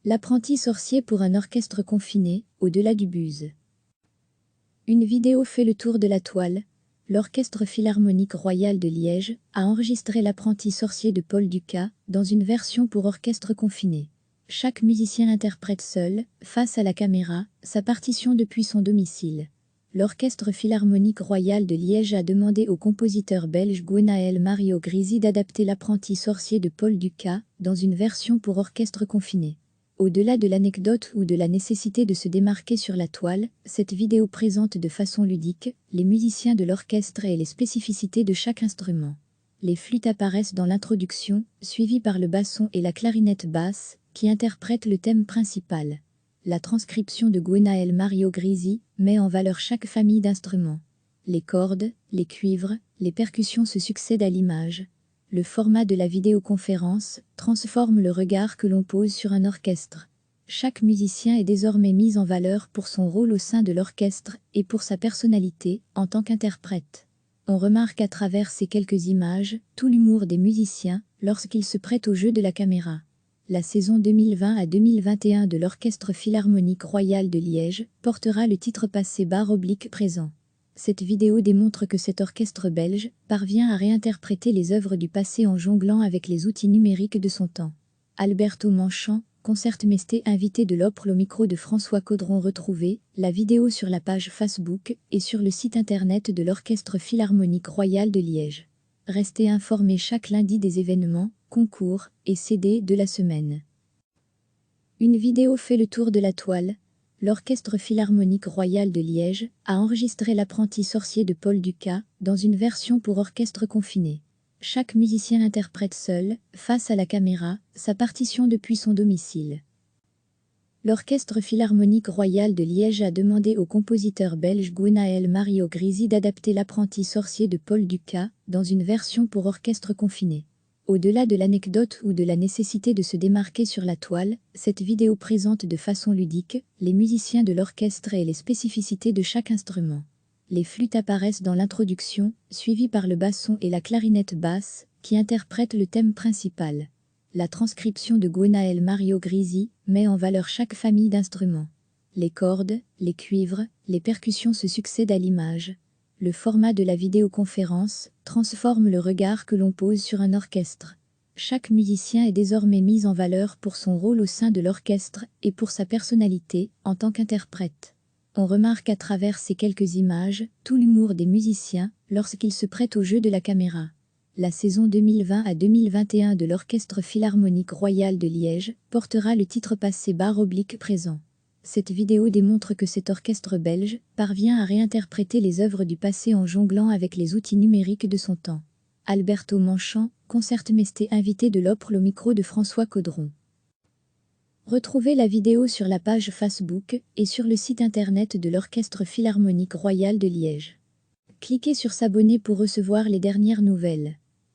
L'apprenti sorcier pour un orchestre confiné, au-delà du buzz. Une vidéo fait le tour de la toile. L'Orchestre Philharmonique Royal de Liège a enregistré l'apprenti sorcier de Paul Dukas dans une version pour orchestre confiné. Chaque musicien interprète seul, face à la caméra, sa partition depuis son domicile. L'Orchestre Philharmonique Royal de Liège a demandé au compositeur belge Gwenaël Mario Grisi d'adapter l'apprenti sorcier de Paul Dukas dans une version pour orchestre confiné. Au-delà de l'anecdote ou de la nécessité de se démarquer sur la toile, cette vidéo présente de façon ludique les musiciens de l'orchestre et les spécificités de chaque instrument. Les flûtes apparaissent dans l'introduction, suivies par le basson et la clarinette basse, qui interprètent le thème principal. La transcription de Gwenaël Mario Grisi met en valeur chaque famille d'instruments. Les cordes, les cuivres, les percussions se succèdent à l'image. Le format de la vidéoconférence transforme le regard que l'on pose sur un orchestre. Chaque musicien est désormais mis en valeur pour son rôle au sein de l'orchestre et pour sa personnalité en tant qu'interprète. On remarque à travers ces quelques images tout l'humour des musiciens lorsqu'ils se prêtent au jeu de la caméra. La saison 2020 à 2021 de l'Orchestre Philharmonique Royal de Liège portera le titre passé / présent. Cette vidéo démontre que cet orchestre belge parvient à réinterpréter les œuvres du passé en jonglant avec les outils numériques de son temps. Alberto Manchant, concertmeister invité de l'Opéra au micro de François Caudron. Retrouvez la vidéo sur la page Facebook et sur le site internet de l'Orchestre Philharmonique Royal de Liège. Restez informés chaque lundi des événements, concours et CD de la semaine. Une vidéo fait le tour de la toile. L'Orchestre Philharmonique Royal de Liège a enregistré l'apprenti sorcier de Paul Dukas dans une version pour orchestre confiné. Chaque musicien interprète seul, face à la caméra, sa partition depuis son domicile. L'Orchestre Philharmonique Royal de Liège a demandé au compositeur belge Gwenaël Mario Grisi d'adapter l'apprenti sorcier de Paul Dukas dans une version pour orchestre confiné. Au-delà de l'anecdote ou de la nécessité de se démarquer sur la toile, cette vidéo présente de façon ludique les musiciens de l'orchestre et les spécificités de chaque instrument. Les flûtes apparaissent dans l'introduction, suivies par le basson et la clarinette basse, qui interprètent le thème principal. La transcription de Gwenaël Mario Grisi met en valeur chaque famille d'instruments. Les cordes, les cuivres, les percussions se succèdent à l'image. Le format de la vidéoconférence transforme le regard que l'on pose sur un orchestre. Chaque musicien est désormais mis en valeur pour son rôle au sein de l'orchestre et pour sa personnalité en tant qu'interprète. On remarque à travers ces quelques images tout l'humour des musiciens lorsqu'ils se prêtent au jeu de la caméra. La saison 2020 à 2021 de l'Orchestre Philharmonique Royal de Liège portera le titre passé / présent. Cette vidéo démontre que cet orchestre belge parvient à réinterpréter les œuvres du passé en jonglant avec les outils numériques de son temps. Alberto Manchant, concertmeister invité de l'Opéra au micro de François Caudron. Retrouvez la vidéo sur la page Facebook et sur le site internet de l'Orchestre Philharmonique Royal de Liège. Cliquez sur s'abonner pour recevoir les dernières nouvelles.